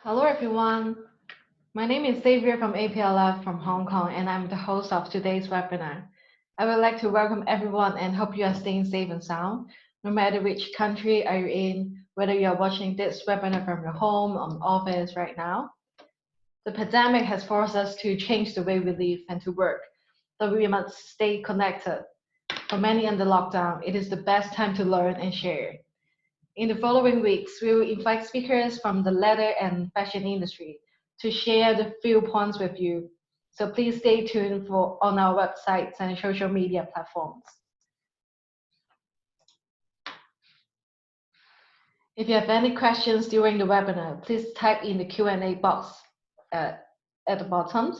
Hello everyone, my name is Xavier from APLF from Hong Kong and I'm the host of today's webinar. I would like to welcome everyone and hope you are staying safe and sound, no matter which country are you in, whether you are watching this webinar from your home or office right now. The pandemic has forced us to change the way we live and to work, so we must stay connected. For many under lockdown, it is the best time to learn and share. In the following weeks, we will invite speakers from the leather and fashion industry to share the viewpoints with you. So please stay tuned for on our websites and social media platforms. If you have any questions during the webinar, please type in the Q&A box at the bottom.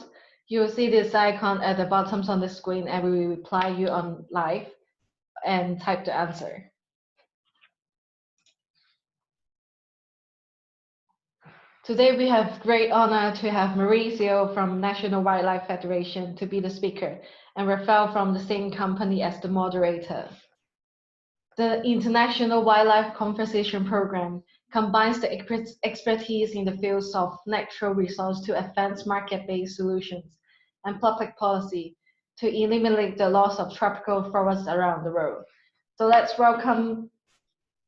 You will see this icon at the bottom on the screen and we will reply you on live and type the answer. Today we have great honor to have Mauricio from National Wildlife Federation to be the speaker and Rafael from the same company as the moderator. The International Wildlife Conservation Program combines the expertise in the fields of natural resource to advance market-based solutions and public policy to eliminate the loss of tropical forests around the world. So let's welcome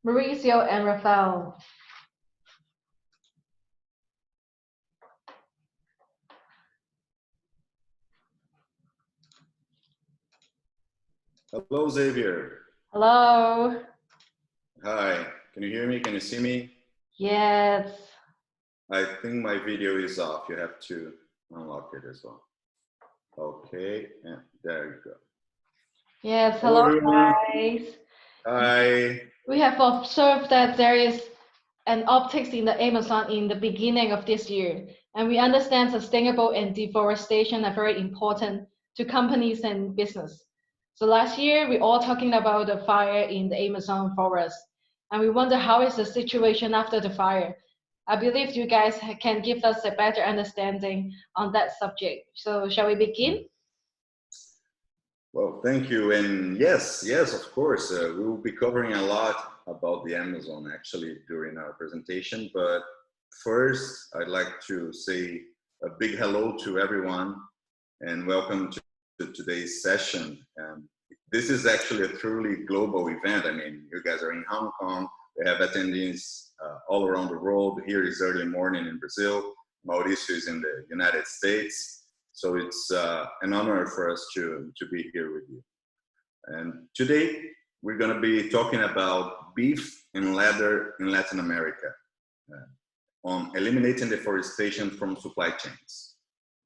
Mauricio and Rafael. Hello, Xavier. Hello. Hi, can you hear me? Can you see me? Yes. I think my video is off. You have to unlock it as well. Okay, and there you go. Yes, hello guys. Hi. We have observed that there is an uptick in the Amazon in the beginning of this year, and we understand sustainable and deforestation are very important to companies and business. So last year, we all talking about the fire in the Amazon forest, and we wonder how is the situation after the fire. I believe you guys can give us a better understanding on that subject. So shall we begin? Well, thank you. And yes, of course, we will be covering a lot about the Amazon actually during our presentation. But first, I'd like to say a big hello to everyone and welcome to today's session. This is actually a truly global event. I mean, you guys are in Hong Kong. We have attendees all around the world. Here is early morning in Brazil. Mauricio is in the United States. So it's an honor for us to be here with you. And today, we're going to be talking about beef and leather in Latin America on eliminating deforestation from supply chains,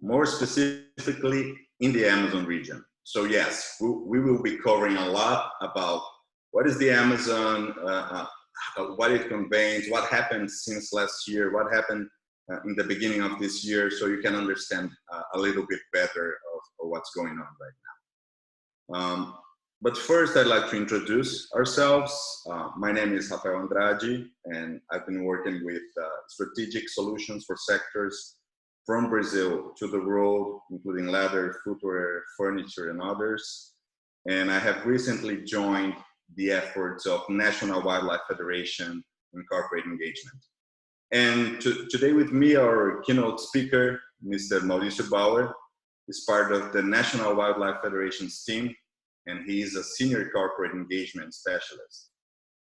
more specifically in the Amazon region. So yes, we will be covering a lot about what is the Amazon, what it conveys, what happened since last year, what happened in the beginning of this year, so you can understand a little bit better of what's going on right now. But first, I'd like to introduce ourselves. My name is Rafael Andrade, and I've been working with strategic solutions for sectors from Brazil to the world, including leather, footwear, furniture, and others. And I have recently joined the efforts of National Wildlife Federation in corporate engagement. And today with me, our keynote speaker, Mr. Mauricio Bauer, is part of the National Wildlife Federation's team, and he is a senior corporate engagement specialist.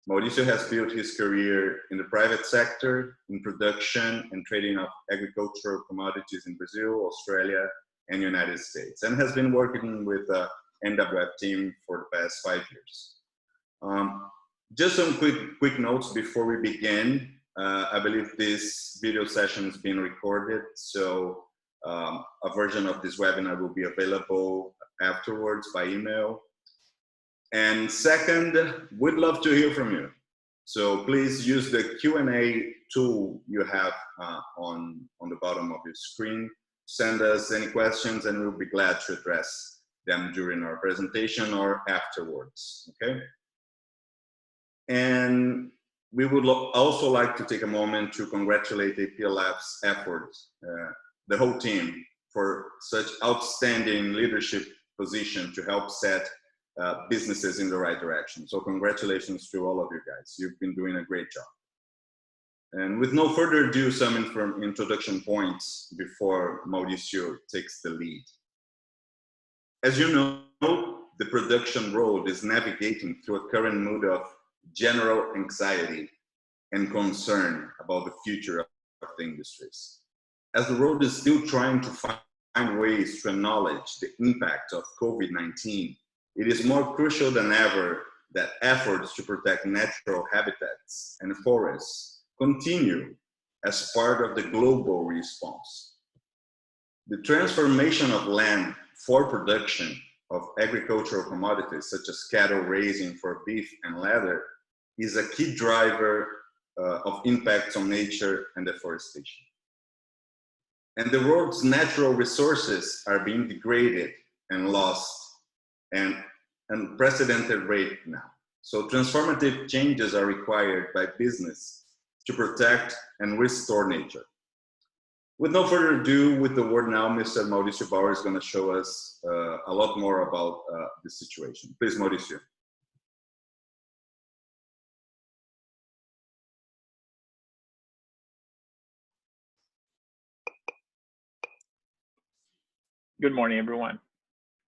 Mauricio has built his career in the private sector, in production and trading of agricultural commodities in Brazil, Australia, and United States, and has been working with the NWF team for the past 5 years. Just some quick notes before we begin. I believe this video session is being recorded, so a version of this webinar will be available afterwards by email. And second, we'd love to hear from you. So please use the Q&A tool you have on the bottom of your screen. Send us any questions and we'll be glad to address them during our presentation or afterwards, okay? And we would also like to take a moment to congratulate APLF's efforts, the whole team, for such outstanding leadership position to help set businesses in the right direction. So congratulations to all of you guys. You've been doing a great job. And with no further ado, some introduction points before Mauricio takes the lead. As you know, the production road is navigating through a current mood of general anxiety and concern about the future of the industries. As the road is still trying to find ways to acknowledge the impact of COVID-19, it is more crucial than ever that efforts to protect natural habitats and forests continue as part of the global response. The transformation of land for production of agricultural commodities such as cattle raising for beef and leather is a key driver of impacts on nature and deforestation. And the world's natural resources are being degraded and lost at an unprecedented rate now. So transformative changes are required by business to protect and restore nature. With no further ado, with the word now, Mr. Mauricio Bauer is going to show us a lot more about this situation. Please, Mauricio. Good morning, everyone.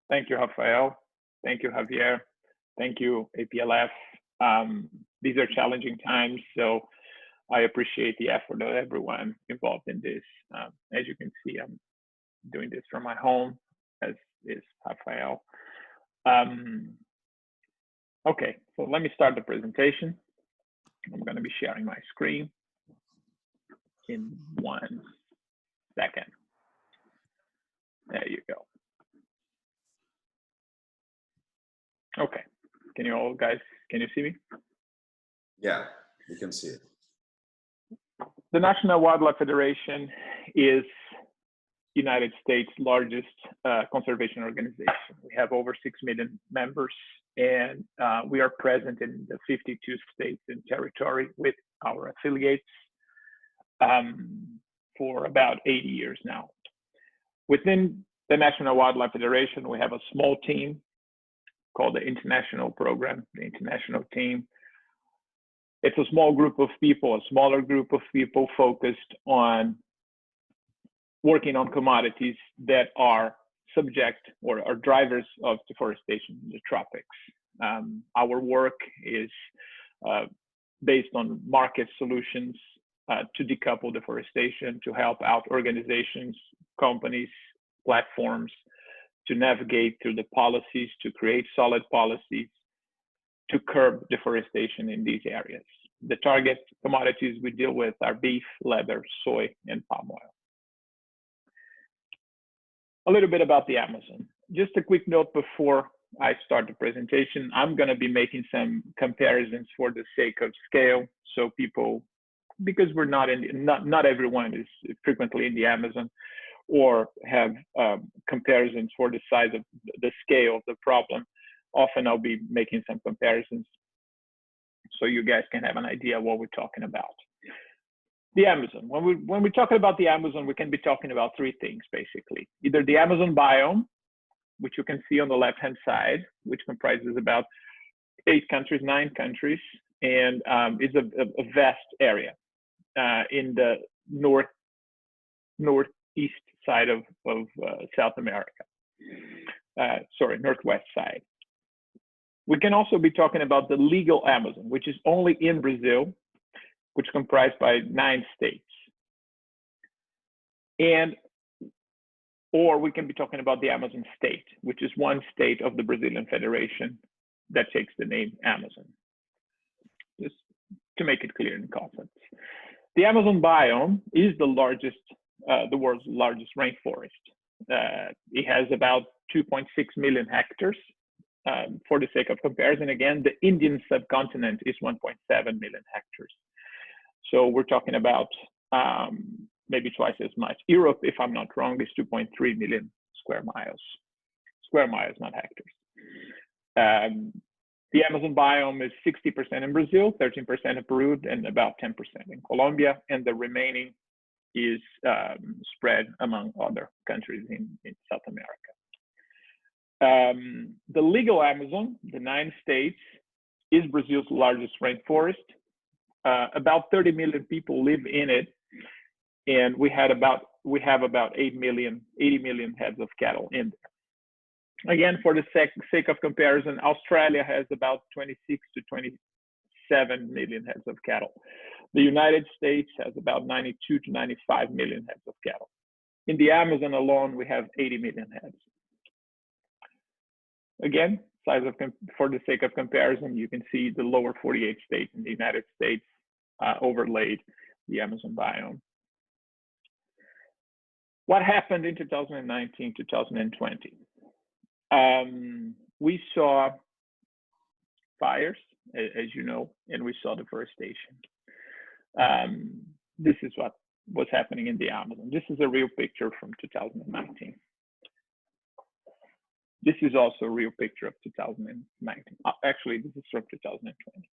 Thank you, Rafael. Thank you, Javier. Thank you, APLF. These are challenging times, so I appreciate the effort of everyone involved in this. As you can see, I'm doing this from my home, as is Rafael. Okay, so let me start the presentation. I'm going to be sharing my screen in 1 second. There you go. Okay, can you see me? Yeah, you can see it. The National Wildlife Federation is United States' largest conservation organization. We have over 6 million members, and we are present in the 52 states and territory with our affiliates for about 80 years now. Within the National Wildlife Federation, we have a small team called the International Program, the International Team. It's a small group of people, a smaller group of people focused on working on commodities that are subject or are drivers of deforestation in the tropics. Our work is based on market solutions to decouple deforestation, to help out organizations, companies, platforms, to navigate through the policies, to create solid policies, to curb deforestation in these areas. The target commodities we deal with are beef, leather, soy, and palm oil. A little bit about the Amazon. Just a quick note before I start the presentation. I'm going to be making some comparisons for the sake of scale, so people, because we're not everyone is frequently in the Amazon or have comparisons for the size of the scale of the problem. Often I'll be making some comparisons so you guys can have an idea what we're talking about. The Amazon. When we're talking about the Amazon, we can be talking about 3 things basically. Either the Amazon biome, which you can see on the left-hand side, which comprises about 9 countries, and is a vast area in the northeast side of South America. Northwest side. We can also be talking about the legal Amazon, which is only in Brazil, which comprised by 9 states. Or we can be talking about the Amazon state, which is 1 state of the Brazilian Federation that takes the name Amazon. Just to make it clear in concepts. The Amazon biome is the world's largest rainforest. It has about 2.6 million hectares. For the sake of comparison, again, the Indian subcontinent is 1.7 million hectares. So we're talking about maybe twice as much. Europe, if I'm not wrong, is 2.3 million square miles. Square miles, not hectares. The Amazon biome is 60% in Brazil, 13% in Peru, and about 10% in Colombia, and the remaining is spread among other countries in South America. The legal Amazon, the 9 states, is Brazil's largest rainforest. about 30 million people live in it, and we have about 80 million heads of cattle in there. Again, for the sake of comparison, Australia has about 26 to 27 million heads of cattle. The United States has about 92 to 95 million heads of cattle. In the Amazon alone, we have 80 million heads. Again, for the sake of comparison, you can see the lower 48 states in the United States overlaid the Amazon biome. What happened in 2019, 2020? We saw fires, as you know, and we saw deforestation. This is what was happening in the Amazon. This is a real picture from 2019. This is also a real picture of 2019. Actually, this is from 2020.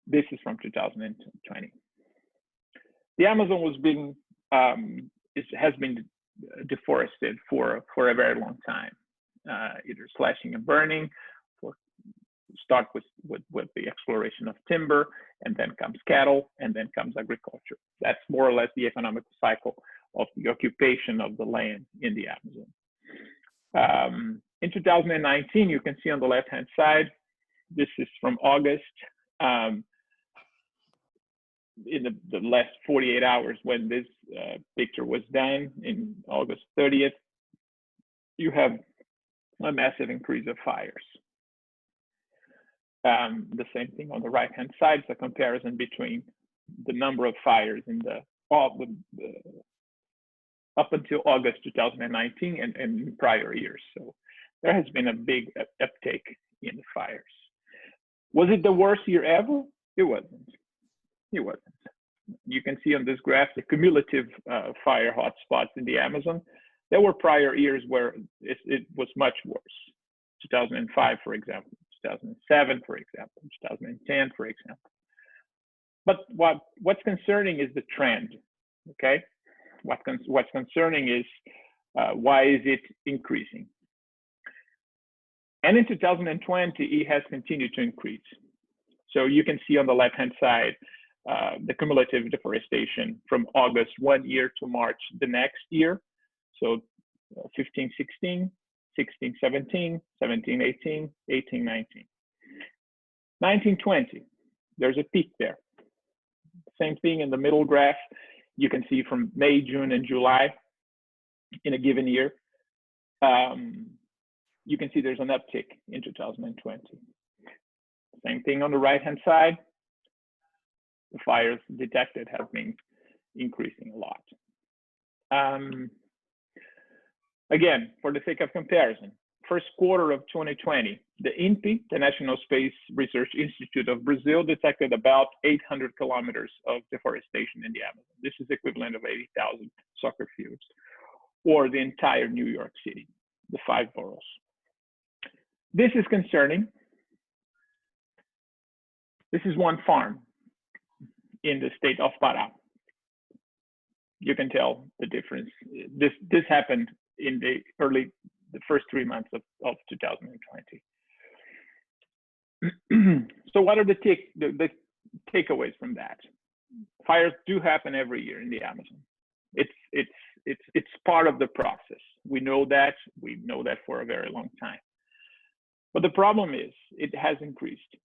This is from 2020. The Amazon has been deforested for a very long time, either slashing and burning. Start with the exploration of timber, and then comes cattle, and then comes agriculture. That's more or less the economic cycle of the occupation of the land in the Amazon. In 2019, you can see on the left-hand side, this is from August. In the last 48 hours when this picture was done, in August 30th, you have a massive increase of fires. The same thing on the right-hand side, it's a comparison between the number of fires in up until August 2019 and prior years. So there has been a big uptake in the fires. Was it the worst year ever? It wasn't. It wasn't. You can see on this graph the cumulative fire hotspots in the Amazon. There were prior years where it was much worse. 2005, for example, 2007, for example, 2010, for example. But what's concerning is the trend, okay? What's concerning is why is it increasing? And in 2020, it has continued to increase. So you can see on the left-hand side, the cumulative deforestation from August 1 year to March the next year. So 15, 16, 16, 17, 17, 18, 18, 19. 19, 20, there's a peak there. Same thing in the middle graph. You can see from May, June, and July in a given year. You can see there's an uptick in 2020. Same thing on the right-hand side. The fires detected have been increasing a lot. Again, for the sake of comparison, first quarter of 2020, the INPE, the National Space Research Institute of Brazil, detected about 800 kilometers of deforestation in the Amazon. This is equivalent of 80,000 soccer fields, or the entire New York City, the 5 boroughs. This is concerning. This is one farm in the state of Pará. You can tell the difference. This happened in the first 3 months of 2020. So what are the takeaways from that? Fires do happen every year in the Amazon. It's part of the process. We know that for a very long time. But the problem is it has increased.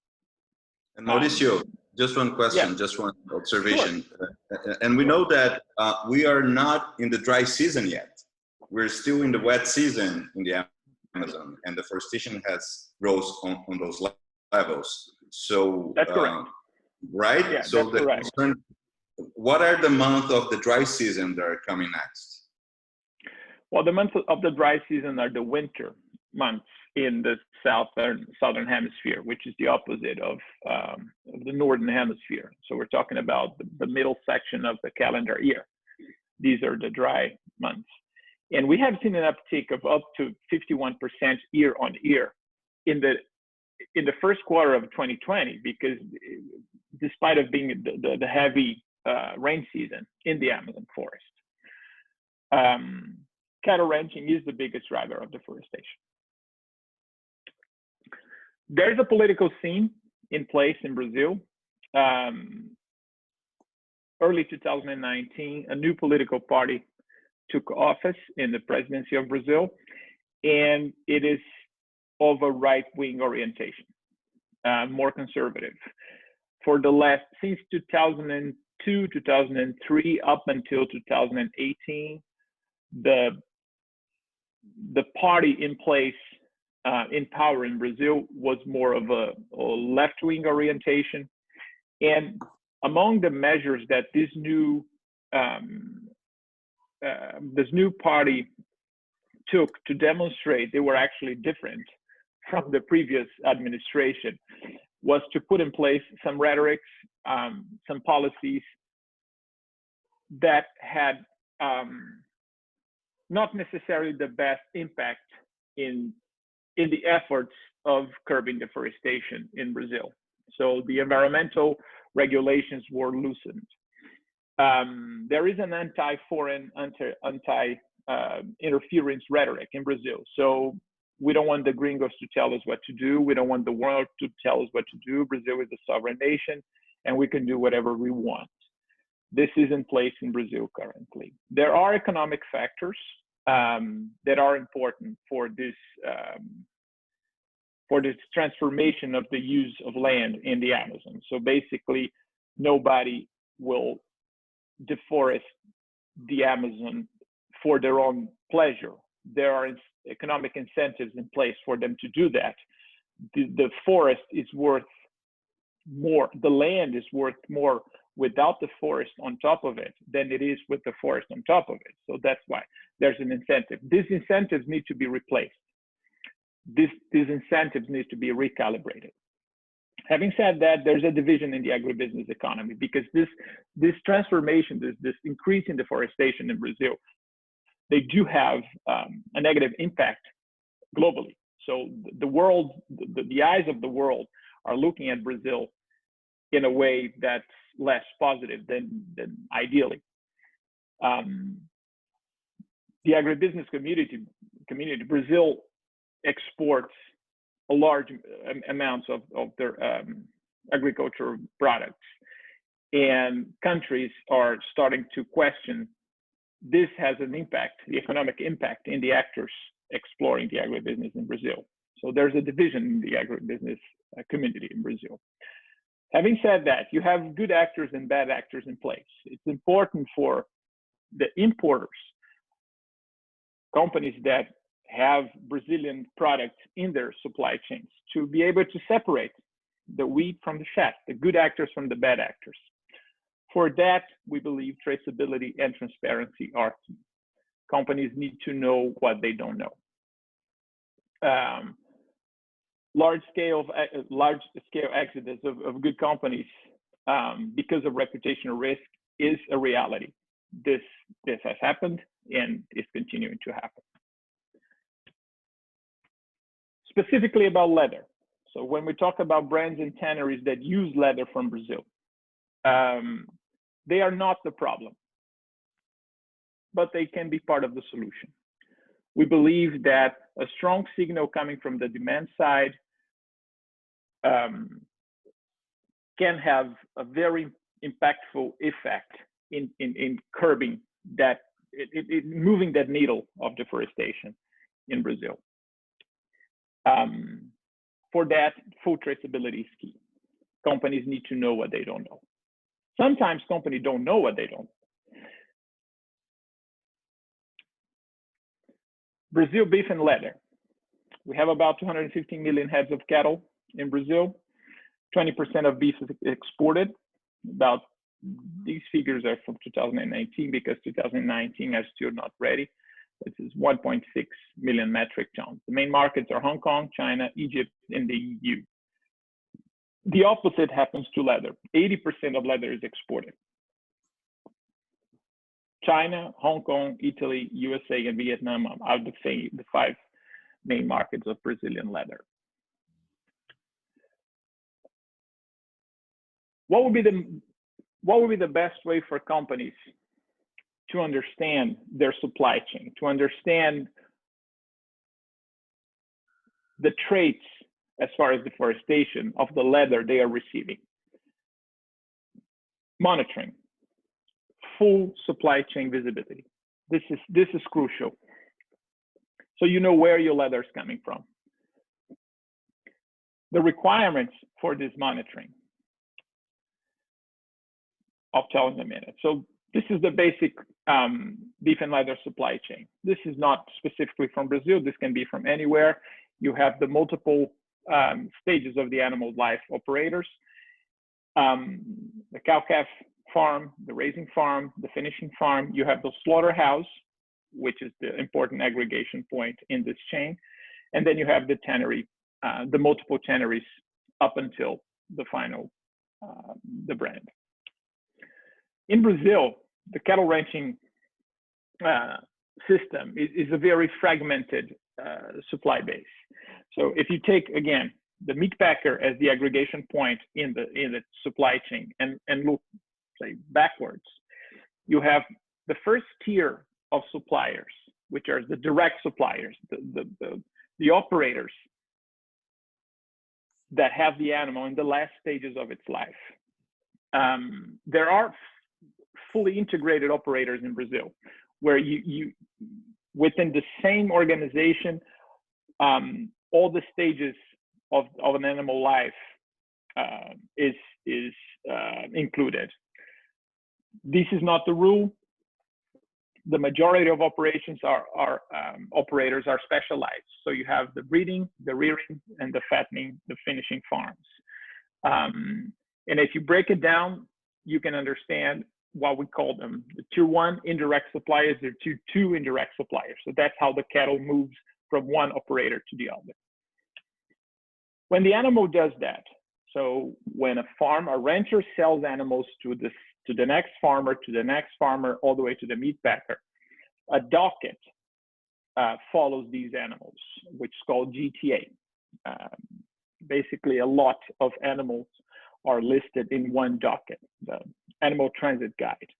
And Mauricio, just one question, yeah. Just one observation. Sure. And we know that we are not in the dry season yet. We're still in the wet season in the Amazon, and deforestation has rose on those levels. So that's correct. Right? Yeah, so that's correct. What are the months of the dry season that are coming next? Well, the months of the dry season are the winter months in the southern hemisphere, which is the opposite of the northern hemisphere. So we're talking about the middle section of the calendar year. These are the dry months. And we have seen an uptick of up to 51% year on year in the first quarter of 2020, because despite of being the heavy rain season in the Amazon forest. Cattle ranching is the biggest driver of deforestation. There's a political scene in place in Brazil early 2019, a new political party took office in the presidency of Brazil, and it is of a right-wing orientation, more conservative. For the last, since 2002, 2003, up until 2018, the party in place in power in Brazil was more of a left-wing orientation. And among the measures that this new party took to demonstrate they were actually different from the previous administration was to put in place some rhetorics, some policies that had not necessarily the best impact in the efforts of curbing deforestation in Brazil. So the environmental regulations were loosened. There is an anti-foreign, anti-interference rhetoric in Brazil. So we don't want the gringos to tell us what to do. We don't want the world to tell us what to do. Brazil is a sovereign nation, and we can do whatever we want. This is in place in Brazil currently. There are economic factors that are important for this transformation of the use of land in the Amazon. So basically, nobody will deforest the Amazon for their own pleasure. There are economic incentives in place for them to do that. The forest is worth more, the land is worth more without the forest on top of it than it is with the forest on top of it. So that's why there's an incentive. These incentives need to be replaced. These incentives need to be recalibrated. Having said that, there's a division in the agribusiness economy because this transformation, this increase in deforestation in Brazil, they do have a negative impact globally. So the world, the eyes of the world are looking at Brazil in a way that's less positive than ideally. The agribusiness community, Brazil exports a large amounts of their agricultural products, and countries are starting to question this has an impact, the economic impact in the actors exploring the agribusiness in Brazil. So there's a division in the agribusiness community in Brazil. Having said that, you have good actors and bad actors in place. It's important for the importers, companies that have Brazilian products in their supply chains, to be able to separate the wheat from the chaff, the good actors from the bad actors. For that, we believe traceability and transparency are key. Companies need to know what they don't know. Large scale exodus of good companies because of reputational risk is a reality. This has happened and is continuing to happen. Specifically about leather. So when we talk about brands and tanneries that use leather from Brazil, they are not the problem, but they can be part of the solution. We believe that a strong signal coming from the demand side can have a very impactful effect in curbing that, moving that needle of deforestation in Brazil. For that, full traceability is key. Companies need to know what they don't know. Sometimes companies don't know what they don't know. Brazil beef and leather. We have about 215 million heads of cattle in Brazil. 20% of beef is exported. About these figures are from 2019 because 2019 are still not ready. This is 1.6 million metric tons. The main markets are Hong Kong, China, Egypt, and the EU. The opposite happens to leather. 80% of leather is exported. China, Hong Kong, Italy, USA, and Vietnam are the 5 main markets of Brazilian leather. What would be the best way for companies to understand their supply chain, to understand the traits as far as deforestation of the leather they are receiving? Monitoring, full supply chain visibility. This is crucial. So you know where your leather is coming from. The requirements for this monitoring, I'll tell in a minute. So this is the basic beef and leather supply chain. This is not specifically from Brazil. This can be from anywhere. You have the multiple stages of the animal life operators. The cow-calf farm, the raising farm, the finishing farm. You have the slaughterhouse, which is the important aggregation point in this chain. And then you have the tannery, the multiple tanneries up until the final, the brand. In Brazil, the cattle ranching system is a very fragmented supply base. So if you take, again, the meat packer as the aggregation point in the supply chain and look, say, backwards, you have the first tier of suppliers, which are the direct suppliers, the operators that have the animal in the last stages of its life. There are fully integrated operators in Brazil, where you within the same organization, all the stages of an animal life is included. This is not the rule. The majority of operations operators are specialized. So you have the breeding, the rearing, and the fattening, the finishing farms. And if you break it down, you can understand what we call them the tier 1 indirect suppliers, the tier 2 indirect suppliers. So that's how the cattle moves from one operator to the other. When the animal does that, so when a rancher sells animals to the next farmer, all the way to the meat packer, a docket follows these animals, which is called GTA. Basically, a lot of animals are listed in one docket, the Animal Transit Guide.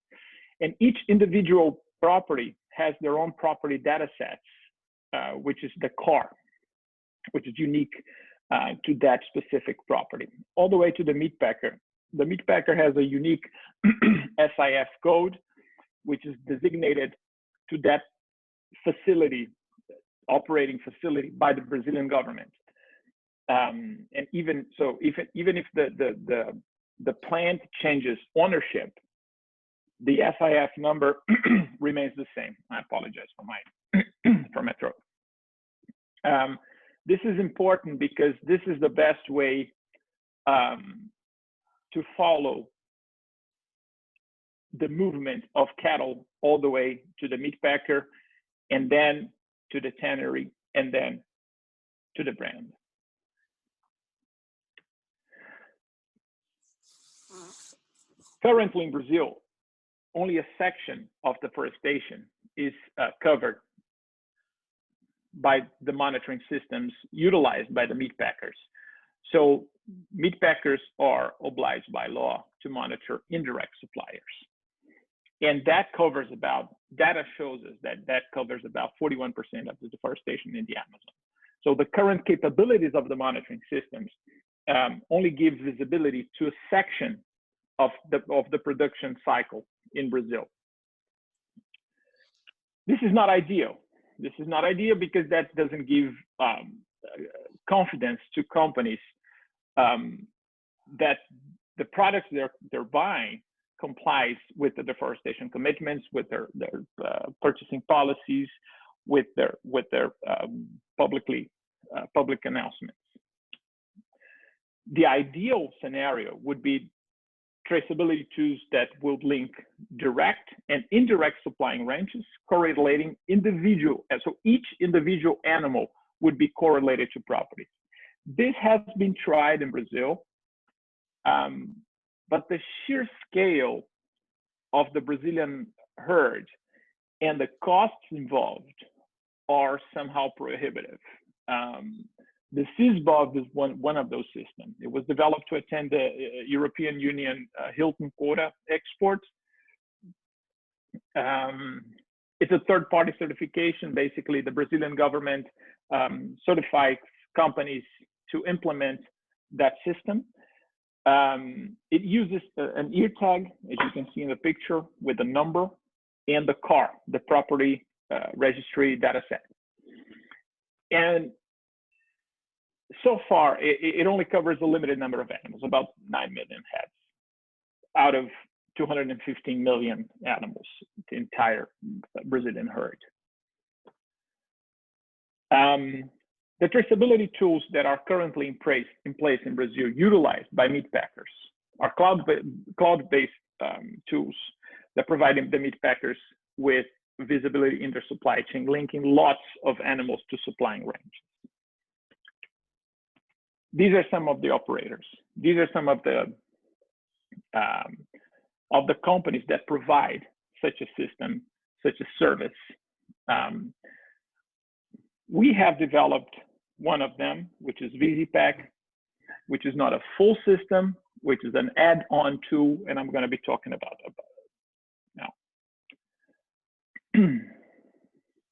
And each individual property has their own property data sets, which is the CAR, which is unique to that specific property, all the way to the meat packer. The meat packer has a unique SIF code, which is designated to that facility, operating facility, by the Brazilian government. And even so, even if the plant changes ownership, the SIF number remains the same. I apologize for my throat. This is important because this is the best way to follow the movement of cattle all the way to the meat packer, and then to the tannery, and then to the brand. Currently in Brazil, only a section of deforestation is covered by the monitoring systems utilized by the meat packers. So meat packers are obliged by law to monitor indirect suppliers. And that covers data shows us that covers about 41% of the deforestation in the Amazon. So the current capabilities of the monitoring systems only gives visibility to a section of the production cycle in Brazil. This is not ideal. This is not ideal because that doesn't give confidence to companies that the products they're buying complies with the deforestation commitments, with their purchasing policies, with their public announcements. The ideal scenario would be traceability tools that will link direct and indirect supplying ranches, correlating individual, and so each individual animal would be correlated to properties. This has been tried in Brazil, but the sheer scale of the Brazilian herd and the costs involved are somehow prohibitive. The SysBOV is one of those systems. It was developed to attend the European Union Hilton quota exports. It's a third-party certification. Basically, the Brazilian government certifies companies to implement that system. It uses an ear tag, as you can see in the picture, with the number and the CAR, the property registry data set. And so far, it only covers a limited number of animals, about 9 million heads, out of 215 million animals, the entire Brazilian herd. The traceability tools that are currently in place in Brazil, utilized by meat packers, are cloud-based tools that provide the meat packers with visibility in their supply chain, linking lots of animals to supplying ranges. These are some of the operators. These are some of the companies that provide such a system, such a service. We have developed one of them, which is VisiPack, which is not a full system, which is an add-on tool, and I'm going to be talking about it now.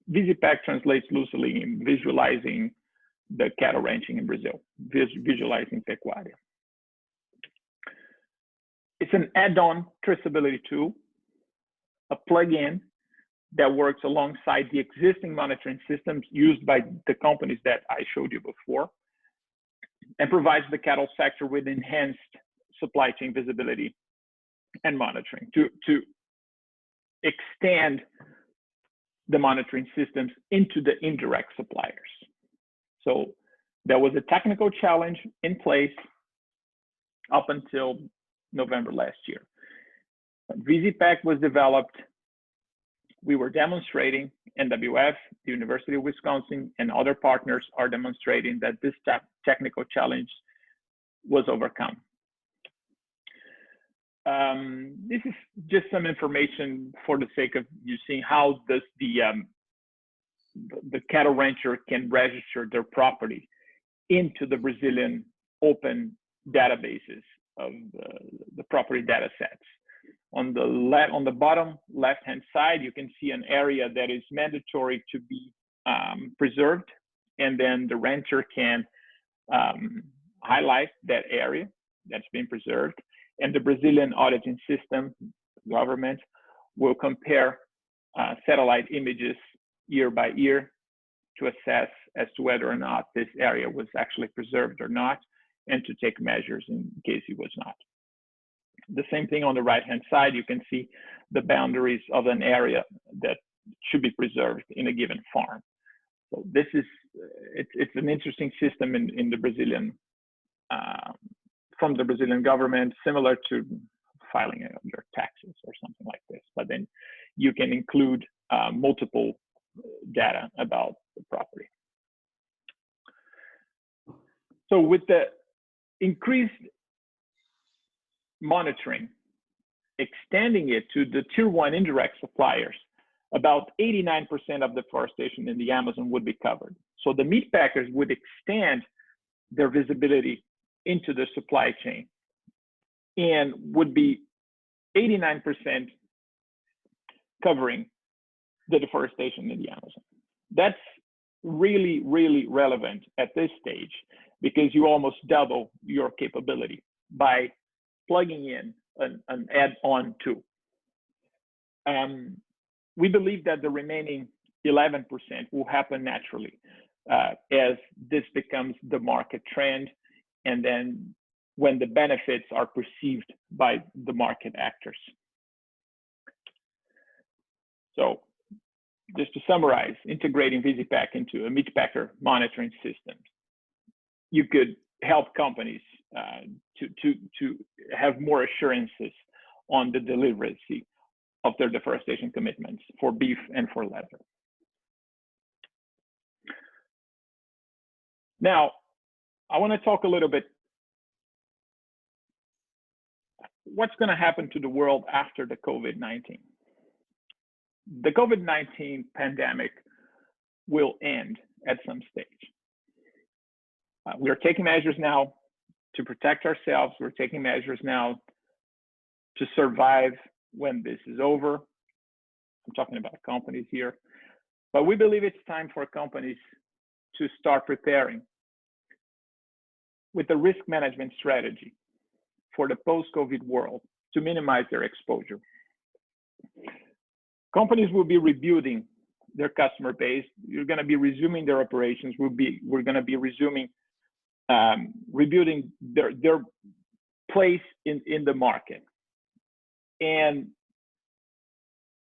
VisiPack translates loosely in visualizing the cattle ranching in Brazil, visualizing pecuária. It's an add-on traceability tool, a plug-in that works alongside the existing monitoring systems used by the companies that I showed you before, and provides the cattle sector with enhanced supply chain visibility and monitoring to extend the monitoring systems into the indirect suppliers. So there was a technical challenge in place up until November last year. VisiPack was developed. We were demonstrating, NWF, the University of Wisconsin, and other partners are demonstrating that this technical challenge was overcome. This is just some information for the sake of you seeing how does the cattle rancher can register their property into the Brazilian open databases of the property data sets. On the bottom left-hand side, you can see an area that is mandatory to be preserved, and then the rancher can highlight that area that's been preserved, and the Brazilian auditing system, government, will compare satellite images year by year to assess as to whether or not this area was actually preserved or not, and to take measures in case it was not. The same thing on the right-hand side, you can see the boundaries of an area that should be preserved in a given farm. So this is, it's an interesting system in the Brazilian, from the Brazilian government, similar to filing your taxes or something like this, but then you can include multiple data about the property. So with the increased monitoring, extending it to the tier 1 indirect suppliers, about 89% of deforestation in the Amazon would be covered. So the meat packers would extend their visibility into the supply chain and would be 89% covering the deforestation in the Amazon. That's really, really relevant at this stage because you almost double your capability by plugging in an add-on tool. We believe that the remaining 11% will happen naturally as this becomes the market trend, and then when the benefits are perceived by the market actors. So just to summarize, integrating VisiPack into a meat packer monitoring system, you could help companies to have more assurances on the delivery of their deforestation commitments for beef and for leather. Now, I want to talk a little bit what's going to happen to the world after the COVID-19. The COVID-19 pandemic will end at some stage. We're taking measures now to protect ourselves. We're taking measures now to survive when this is over. I'm talking about companies here. But we believe it's time for companies to start preparing with a risk management strategy for the post-COVID world to minimize their exposure. Companies will be rebuilding their customer base. You're going to be resuming their operations. We're going to be resuming, rebuilding their place in the market. And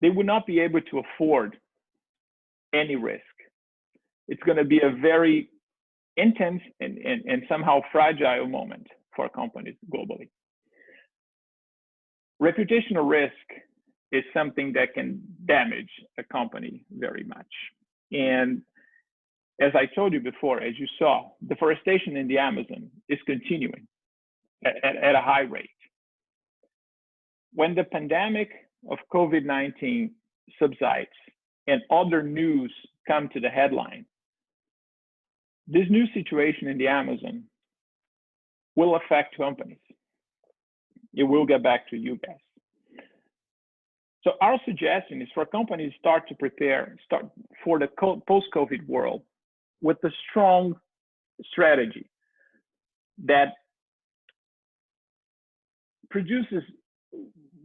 they would not be able to afford any risk. It's going to be a very intense and somehow fragile moment for companies globally. Reputational risk is something that can damage a company very much. And as I told you before, as you saw, deforestation in the Amazon is continuing at a high rate. When the pandemic of COVID-19 subsides and other news come to the headline, this new situation in the Amazon will affect companies. It will get back to you guys. So our suggestion is for companies start for the post-COVID world with a strong strategy that produces.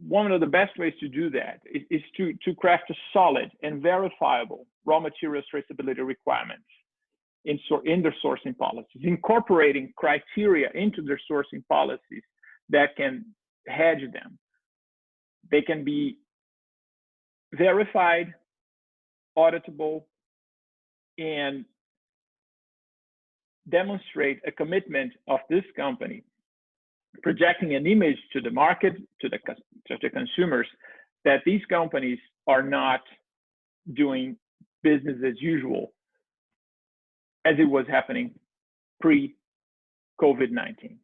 One of the best ways to do that is to craft a solid and verifiable raw materials traceability requirements in their sourcing policies, incorporating criteria into their sourcing policies that can hedge them. They can be verified, auditable, and demonstrate a commitment of this company, projecting an image to the market, to the consumers, that these companies are not doing business as usual as it was happening pre-COVID-19.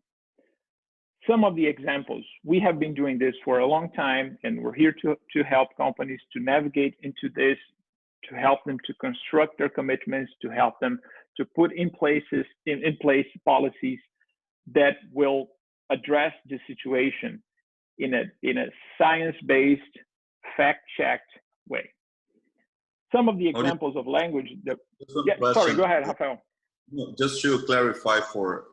Some of the examples, we have been doing this for a long time, and we're here to help companies to navigate into this, to help them to construct their commitments, to help them to put in place policies that will address the situation in a science-based, fact-checked way. Some of the examples of language that, sorry, go ahead, Rafael. Just to clarify for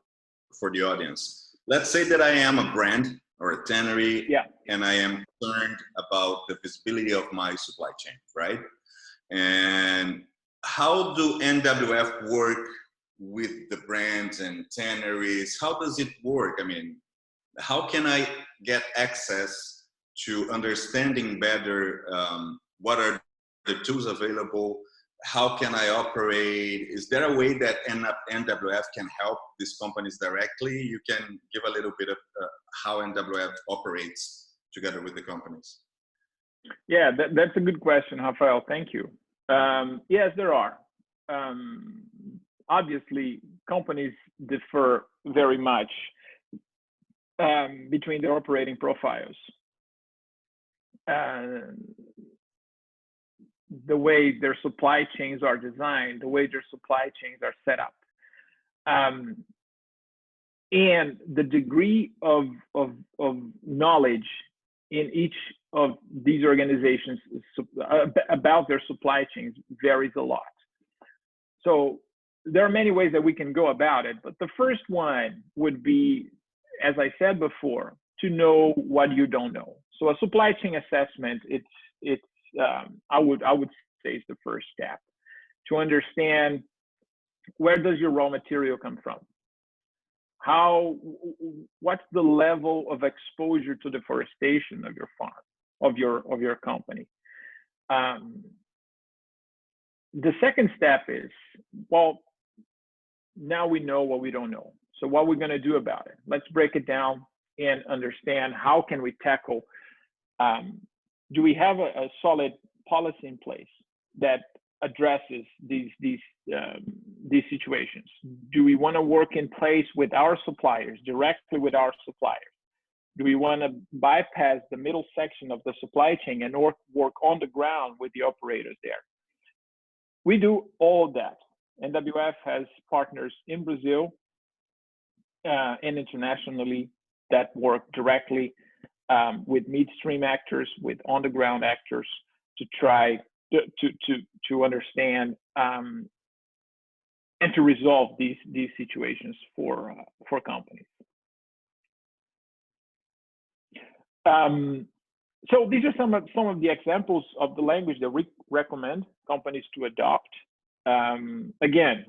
the audience, let's say that I am a brand or a tannery, and I am concerned about the visibility of my supply chain, right? And how do NWF work with the brands and tanneries? How does it work? I mean, how can I get access to understanding better what are the tools available? How can I operate? Is there a way that NWF can help these companies directly? You can give a little bit of how NWF operates together with the companies. Yeah, that's a good question, Rafael. Thank you. Yes, there are. Obviously, companies differ very much between their operating profiles. The way their supply chains are designed, the way their supply chains are set up, and the degree of knowledge in each of these organizations about their supply chains varies a lot. So there are many ways that we can go about it, but the first one would be, as I said before, to know what you don't know. So a supply chain assessment, I would say is the first step, to understand where does your raw material come from? What's the level of exposure to deforestation of your farm, of your company? The second step is, well, now we know what we don't know. So what we're going to do about it? Let's break it down and understand how can we tackle. Do we have a solid policy in place that addresses these situations? Do we want to work in place with our suppliers, directly with our suppliers? Do we want to bypass the middle section of the supply chain and work on the ground with the operators there? We do all of that. NWF has partners in Brazil and internationally that work directly with midstream actors, with on-the-ground actors, to try to understand and to resolve these situations for companies. So these are some of the examples of the language that we recommend companies to adopt. Again,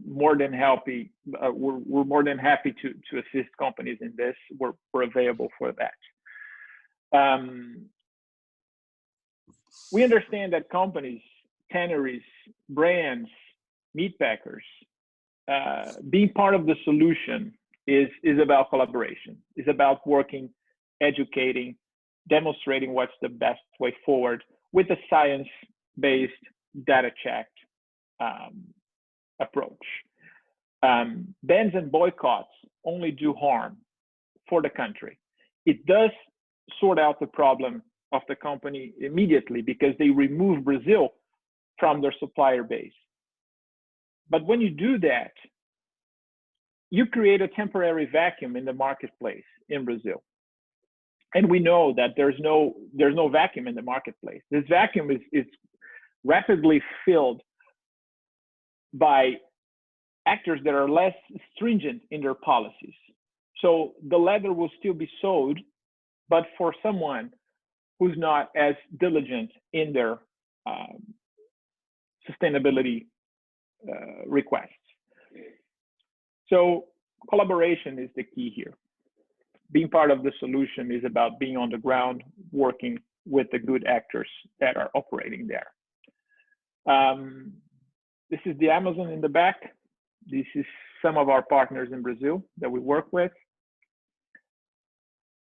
more than happy. We're more than happy to assist companies in this. We're available for that. We understand that companies, tanneries, brands, meat packers, being part of the solution is about collaboration. Is about working, educating, demonstrating what's the best way forward with a science-based, data-checked approach. Bans and boycotts only do harm for the country. It does sort out the problem of the company immediately because they remove Brazil from their supplier base. But when you do that, you create a temporary vacuum in the marketplace in Brazil. And we know that there's no vacuum in the marketplace. This vacuum is rapidly filled by actors that are less stringent in their policies. So the leather will still be sold, but for someone who's not as diligent in their sustainability requests. So collaboration is the key here. Being part of the solution is about being on the ground, working with the good actors that are operating there. This is the Amazon in the back. This is some of our partners in Brazil that we work with.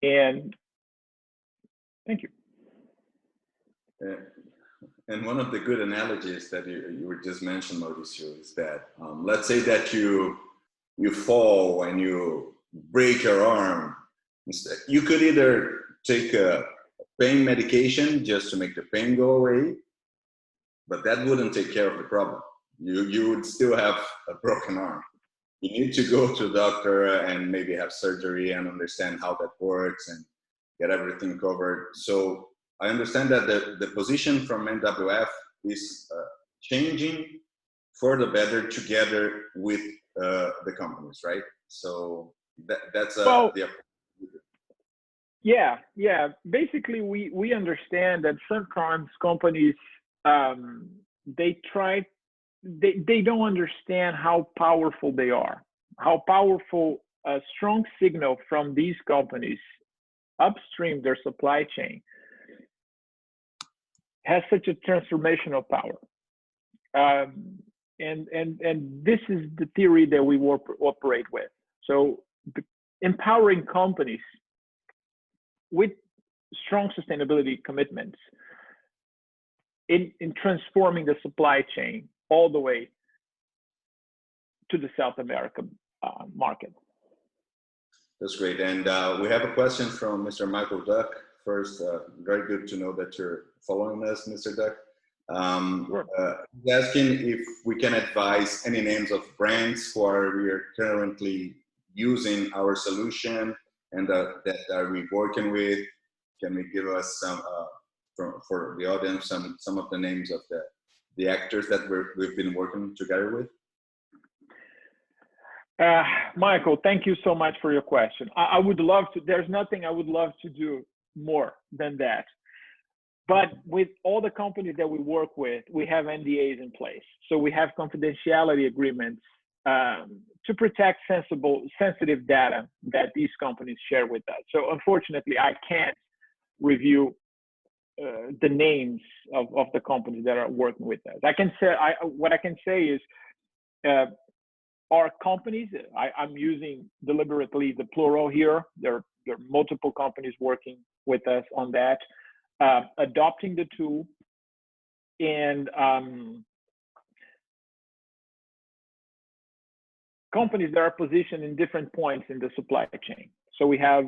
And thank you. And one of the good analogies that you were just mentioned, Mauricio, is that let's say that you fall and you break your arm. You could either take a pain medication just to make the pain go away, but that wouldn't take care of the problem. You would still have a broken arm. You need to go to a doctor and maybe have surgery and understand how that works and get everything covered. So I understand that the position from NWF is changing for the better together with the companies, right? So that's the Yeah. Basically, we understand that sometimes companies they don't understand how powerful they are, how powerful a strong signal from these companies upstream their supply chain has such a transformational power. And this is the theory that we operate with. So empowering companies with strong sustainability commitments in transforming the supply chain all the way to the South America market. That's great. And we have a question from Mr. Michael Duck. First, very good to know that you're following us, Mr. Duck. Sure. He's asking if we can advise any names of brands who we are currently using our solution and that are we working with. Can we give us some, for the audience, some of the names of the actors that we've been working together with? Michael, thank you so much for your question. I would love to, there's nothing I would love to do more than that. But with all the companies that we work with, we have NDAs in place. So we have confidentiality agreements to protect sensitive data that these companies share with us. So unfortunately, I can't review the names of the companies that are working with us. I can say, what I can say is our companies, I'm using deliberately the plural here. There are multiple companies working with us on that, adopting the tool, and companies that are positioned in different points in the supply chain. So we have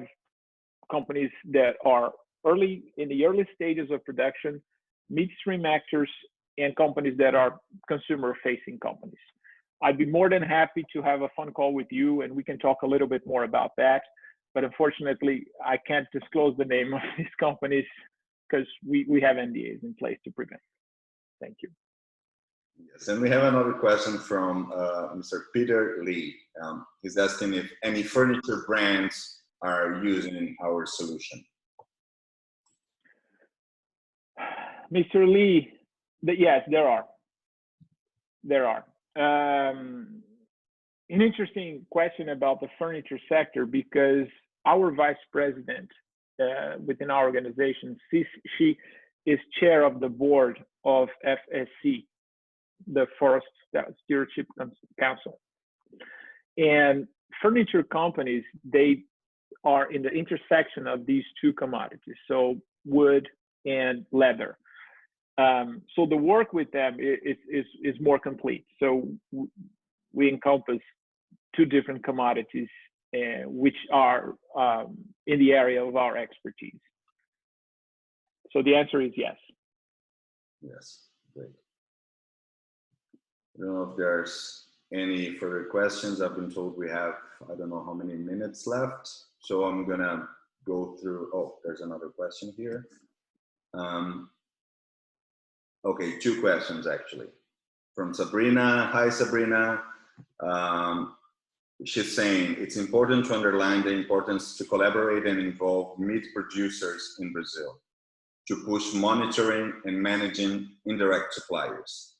companies that are in the early stages of production, midstream actors, and companies that are consumer-facing companies. I'd be more than happy to have a phone call with you and we can talk a little bit more about that. But unfortunately, I can't disclose the name of these companies because we have NDAs in place to prevent. Thank you. Yes, and we have another question from Mr. Peter Lee. He's asking if any furniture brands are using our solution? Mr. Lee, yes, there are. There are. An interesting question about the furniture sector, because our vice president within our organization, she is chair of the board of FSC, the Forest Stewardship Council. And furniture companies, they are in the intersection of these two commodities, so wood and leather. So the work with them is more complete. So we encompass two different commodities, which are in the area of our expertise. So the answer is yes. Yes, great. I don't know if there's any further questions. I've been told we have, I don't know how many minutes left. So I'm gonna go through, oh, there's another question here. Okay, two questions actually. From Sabrina. Hi, Sabrina. She's saying it's important to underline the importance to collaborate and involve meat producers in Brazil to push monitoring and managing indirect suppliers.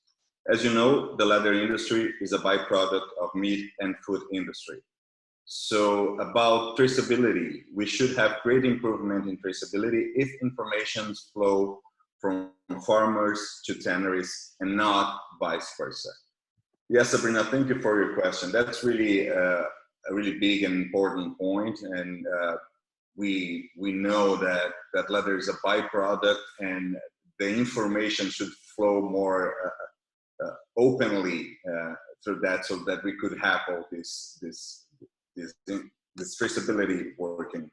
As you know, the leather industry is a byproduct of meat and food industry. So about traceability, we should have great improvement in traceability if information flow from farmers to tanneries and not vice versa. Yes, Sabrina, thank you for your question. That's really a really big and important point. And we know that leather is a byproduct, and the information should flow more openly through that, so that we could have all this traceability working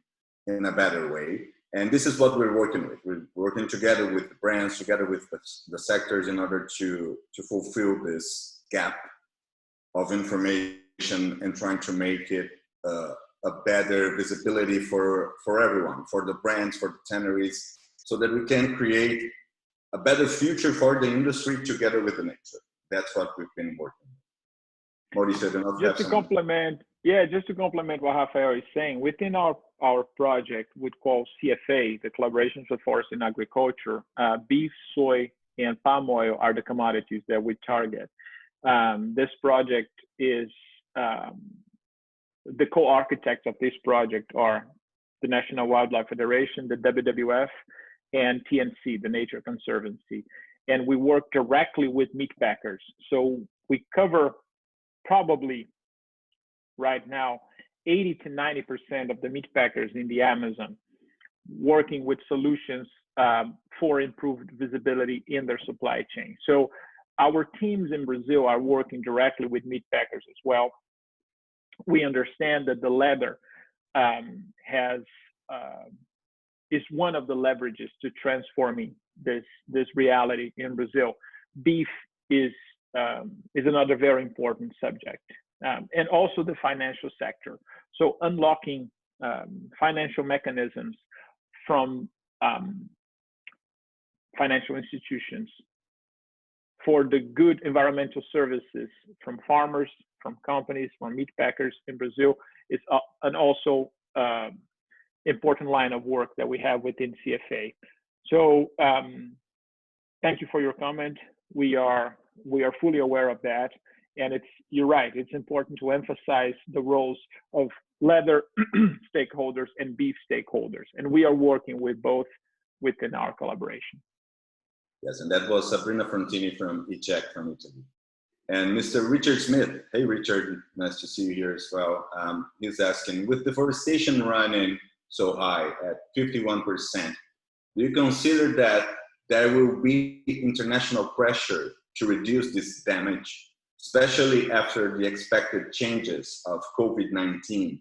in a better way. And this is what we're working with. We're working together with the brands, together with the sectors, in order to fulfill this gap of information and trying to make it a better visibility for everyone, for the brands, for the tanneries, so that we can create a better future for the industry together with the nature. That's what we've been working on. Mauricio, I don't know if you have Just to complement what Rafael is saying, within our project, we call CFA, the Collaboration for Forest and Agriculture, beef, soy, and palm oil are the commodities that we target. This project is, the co-architects of this project are the National Wildlife Federation, the WWF, and TNC, the Nature Conservancy. And we work directly with meat packers. So we cover probably right now 80 to 90% of the meat packers in the Amazon, working with solutions for improved visibility in their supply chain. So our teams in Brazil are working directly with meat packers as well. We understand that the leather is one of the leverages to transforming this reality in Brazil. Beef is another very important subject, and also the financial sector. So unlocking financial mechanisms from financial institutions for the good environmental services from farmers, from companies, from meat packers in Brazil is an also important line of work that we have within CFA. So thank you for your comment. We are fully aware of that, and you're right. It's important to emphasize the roles of leather stakeholders and beef stakeholders, and we are working with both within our collaboration. Yes, and that was Sabrina Frontini from eCheck from Italy. And Mr. Richard Smith, hey Richard, nice to see you here as well. He's asking, with deforestation running so high at 51%, do you consider that there will be international pressure to reduce this damage, especially after the expected changes of COVID-19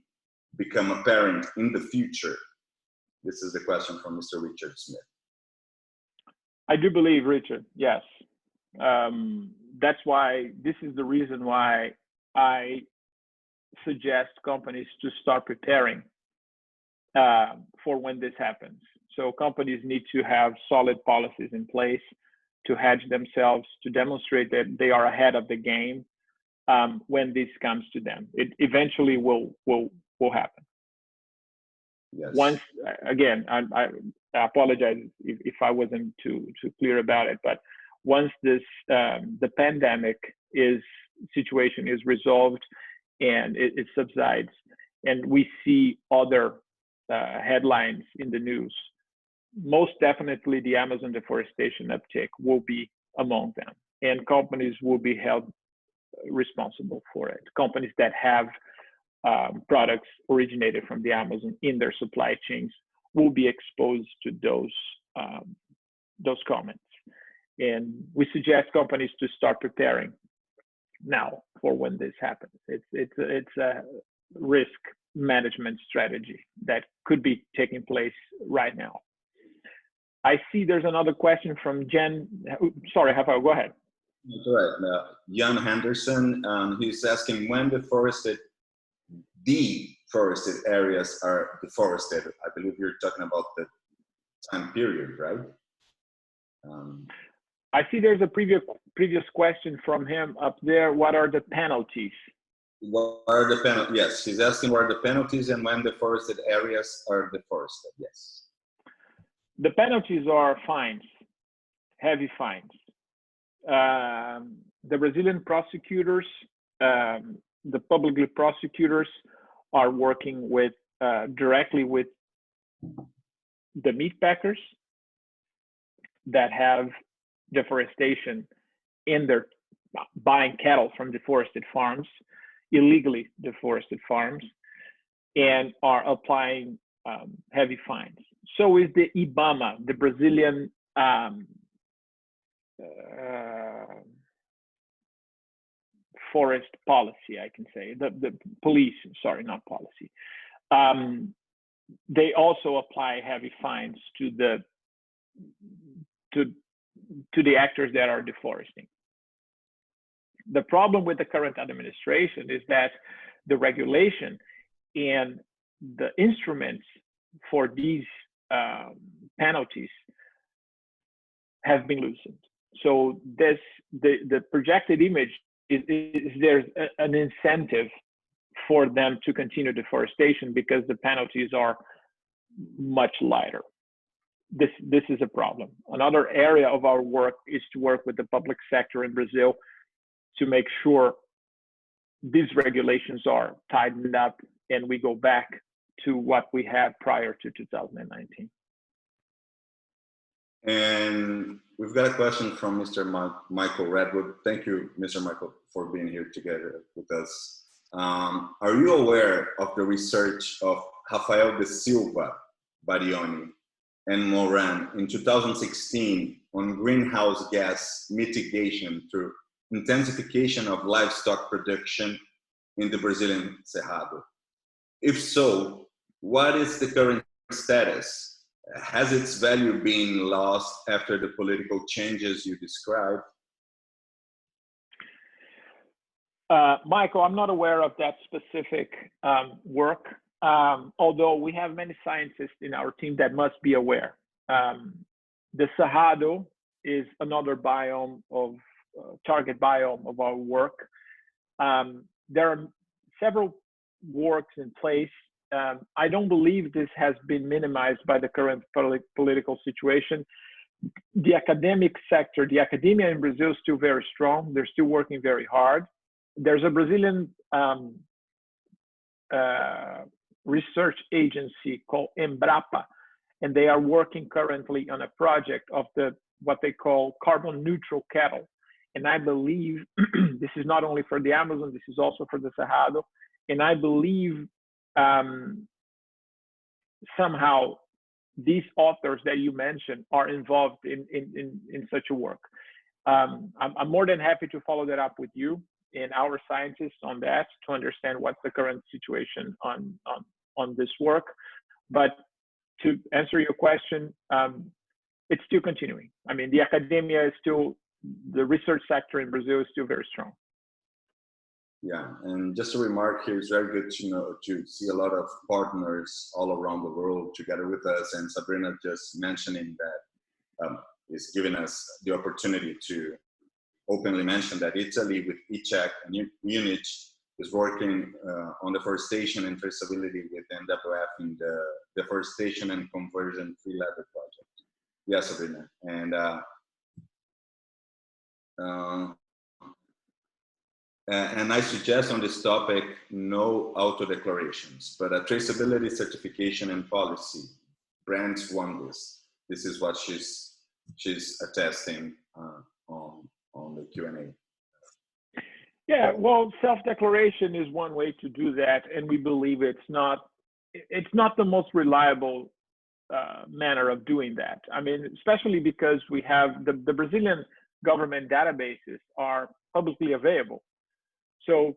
become apparent in the future? This is the question from Mr. Richard Smith. I do believe, Richard, yes. That's why, this is the reason why I suggest companies to start preparing for when this happens. So companies need to have solid policies in place to hedge themselves, to demonstrate that they are ahead of the game when this comes to them. It eventually will happen. Yes. Once, again, I apologize if I wasn't too clear about it, but once this the pandemic situation is resolved and it subsides, and we see other headlines in the news, most definitely the Amazon deforestation uptick will be among them, and companies will be held responsible for it. Companies that have products originated from the Amazon in their supply chains will be exposed to those comments. And we suggest companies to start preparing now for when this happens. It's a risk management strategy that could be taking place right now. I see there's another question from Jen. Sorry, Rafael, go ahead. That's right. Jan Henderson, he's asking when deforested areas are deforested. I believe you're talking about the time period, right? I see there's a previous question from him up there. What are the penalties? What are the penalties? Yes, he's asking what are the penalties and when deforested areas are deforested. Yes. The penalties are fines, heavy fines. The Brazilian prosecutors, the publicly prosecutors, are working with directly with the meat packers that have deforestation in their buying cattle from deforested farms, illegally deforested farms, and are applying heavy fines. So is the IBAMA, the Brazilian forest policy, I can say, the police, sorry, not policy. They also apply heavy fines to the actors that are deforesting. The problem with the current administration is that the regulation and the instruments for these penalties have been loosened. So the projected image is there's an incentive for them to continue deforestation because the penalties are much lighter. This is a problem. Another area of our work is to work with the public sector in Brazil to make sure these regulations are tightened up and we go back to what we had prior to 2019. And we've got a question from Mr. Michael Redwood. Thank you, Mr. Michael, for being here together with us. Are you aware of the research of Rafael de Silva, Barioni, and Moran in 2016 on greenhouse gas mitigation through intensification of livestock production in the Brazilian Cerrado? If so, what is the current status? Has its value been lost after the political changes you described? Michael, I'm not aware of that specific work, although we have many scientists in our team that must be aware. The Cerrado is another biome of target biome of our work. There are several works in place. I don't believe this has been minimized by the current political situation. The academic sector, the academia in Brazil is still very strong. They're still working very hard. There's a Brazilian research agency called Embrapa, and they are working currently on a project of what they call carbon neutral cattle. And I believe this is not only for the Amazon, this is also for the Cerrado. And I believe somehow these authors that you mentioned are involved in such a work. I'm more than happy to follow that up with you and our scientists on that to understand what's the current situation on this work. But to answer your question, it's still continuing. I mean, the academia is still, the research sector in Brazil is still very strong. Yeah, and just a remark here, it's very good to see a lot of partners all around the world together with us, and Sabrina just mentioning that is giving us the opportunity to openly mention that Italy with ECHEC and UNICH is working on deforestation and traceability with NWF in the Deforestation and Conversion Free Leather project. Yes, Sabrina. And I suggest on this topic, no auto-declarations, but a traceability certification and policy. Brands want this. This is what she's attesting on the Q&A. Yeah, well, self-declaration is one way to do that, and we believe it's not the most reliable manner of doing that. I mean, especially because we have the Brazilian government databases are publicly available. So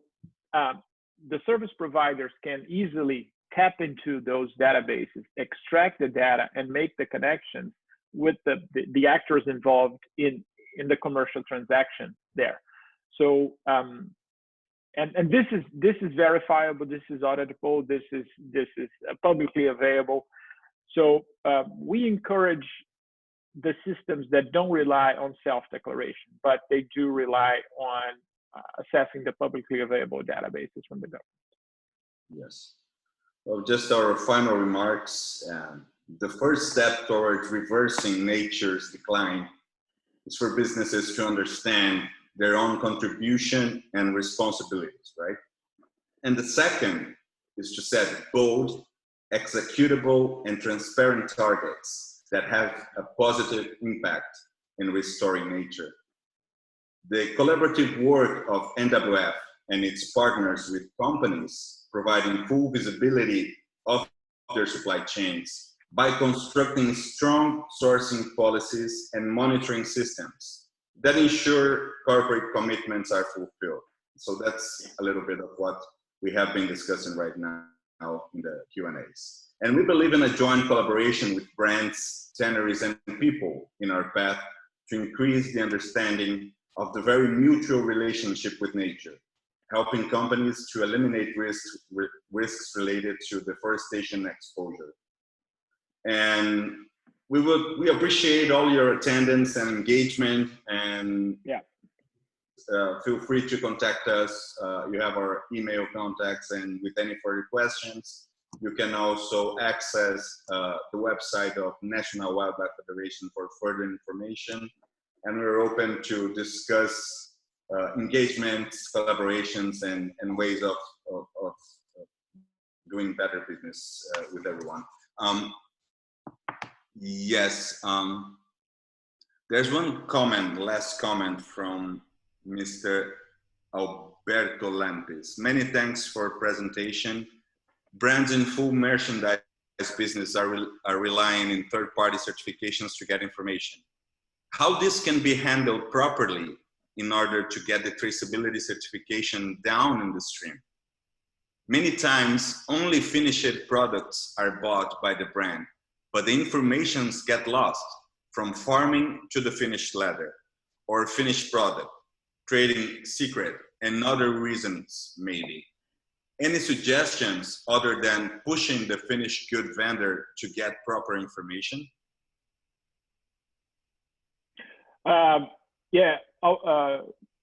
the service providers can easily tap into those databases, extract the data, and make the connections with the actors involved in the commercial transaction there. So and this is verifiable, this is auditable, this is publicly available. So we encourage the systems that don't rely on self-declaration, but they do rely on assessing the publicly available databases from the government. Yes. Well, just our final remarks. The first step towards reversing nature's decline is for businesses to understand their own contribution and responsibilities, right? And the second is to set bold, executable, and transparent targets that have a positive impact in restoring nature. The collaborative work of NWF and its partners with companies providing full visibility of their supply chains by constructing strong sourcing policies and monitoring systems that ensure corporate commitments are fulfilled. So that's a little bit of what we have been discussing right now in the Q&As. And we believe in a joint collaboration with brands, tanneries, and people in our path to increase the understanding of the very mutual relationship with nature, helping companies to eliminate risks related to deforestation exposure. And we appreciate all your attendance and engagement, and feel free to contact us. You have our email contacts, and with any further questions, you can also access the website of National Wildlife Federation for further information. And we're open to discuss engagements, collaborations, and ways of doing better business with everyone. Yes, there's one comment, last comment from Mr. Alberto Lampis. Many thanks for presentation. Brands in full merchandise business are relying on third-party certifications to get information. How this can be handled properly in order to get the traceability certification down in the stream? Many times, only finished products are bought by the brand, but the informations get lost from farming to the finished leather or finished product, trading secret, and other reasons maybe. Any suggestions other than pushing the finished good vendor to get proper information?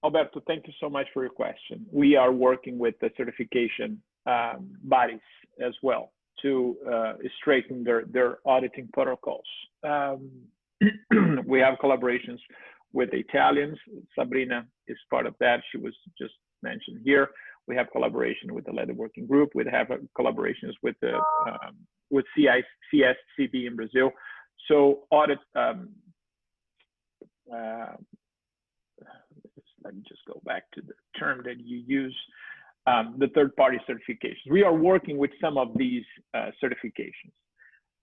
Alberto, thank you so much for your question. We are working with the certification bodies as well to straighten their auditing protocols. We have collaborations with the Italians. Sabrina is part of that. She was just mentioned here. We have collaboration with the Leather Working Group. We have collaborations with the with CSCB in Brazil. So audit. Let me just go back to the term that you use, the third-party certifications. We are working with some of these certifications.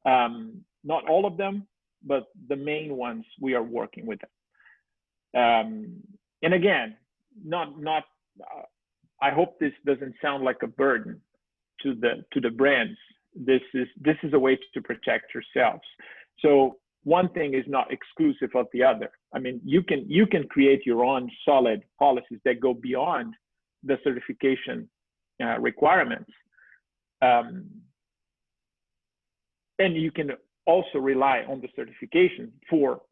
Not all of them, but the main ones we are working with them. And again, I hope this doesn't sound like a burden to the brands. This is a way to protect yourselves. So one thing is not exclusive of the other. I mean, you can create your own solid policies that go beyond the certification requirements. And you can also rely on the certification for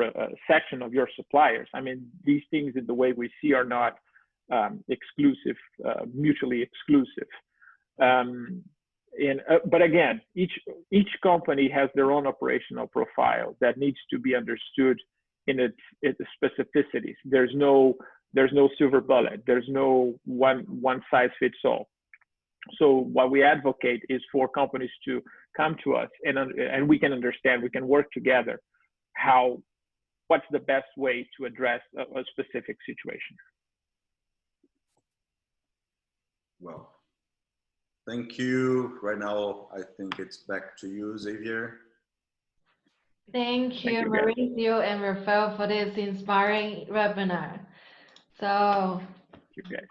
a section of your suppliers. I mean, these things in the way we see are not exclusive, mutually exclusive. But again, each company has their own operational profile that needs to be understood in its specificities. There's no silver bullet. There's no one size fits all. So what we advocate is for companies to come to us and we can understand, we can work together what's the best way to address a specific situation. Well, thank you. Right now, I think it's back to you, Xavier. Thank you, Mauricio and Rafael, for this inspiring webinar. So, Thank you guys.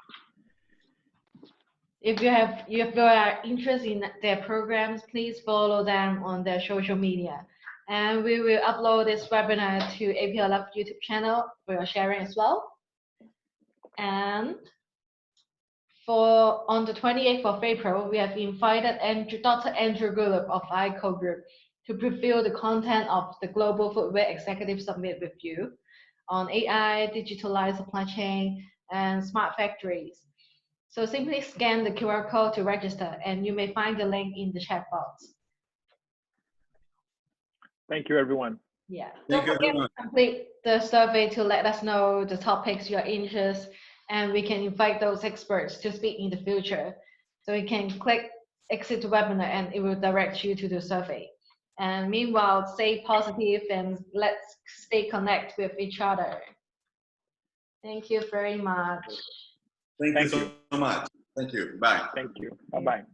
if you are interested in their programs, please follow them on their social media. And we will upload this webinar to APLF YouTube channel for your sharing as well. And on the 28th of April, we have invited Dr. Andrew Gullup of ICO Group to preview the content of the Global Footwear Executive Summit with you on AI, digitalized supply chain, and smart factories. So simply scan the QR code to register, and you may find the link in the chat box. Thank you, everyone. Yeah. Thank you, everyone. Complete the survey to let us know the topics you're interested in, and we can invite those experts to speak in the future. So you can click exit the webinar, and it will direct you to the survey. And meanwhile, stay positive and let's stay connected with each other. Thank you very much. Thank you so much. Thank you. Bye. Thank you. Bye-bye.